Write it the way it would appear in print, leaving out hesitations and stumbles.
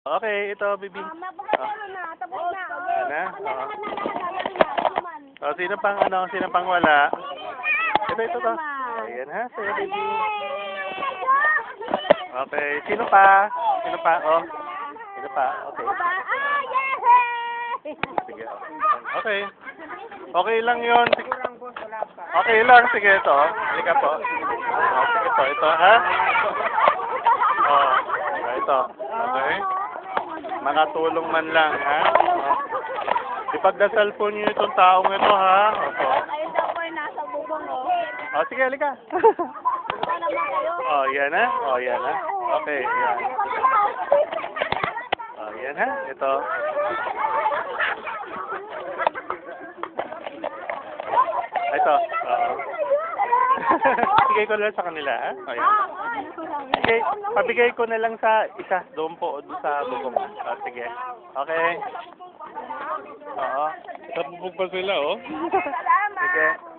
Okay, ito, baby. Tapos na. Na? Oo. Sino pang wala? Ito to. Ayan ha, sa'yo, baby. Okay, sino pa? Oh, sino pa? Okay. Sige, okay. Okay lang yun. Okay lang, sige ito. Halika po. Sige ito, ha? Oh, ito. Okay. Makatulong man lang, ha? Ipagdasal po niyo itong taong ito, ha? Opo. Ayun daw po ay nasa bubong, Oh, sige, halika. Oh, yan ha? Oh, yan ha? Okay, yan. Oh, yan ha? Ito. Ito. Oo. Bigay ko lang sa kanila, ha? Oh, yan. Sige, pabigay ko na lang sa isa. Doon sa bubong. Oh, sige. Okay. Oo. Sa bubong pa sila, oh. Sige.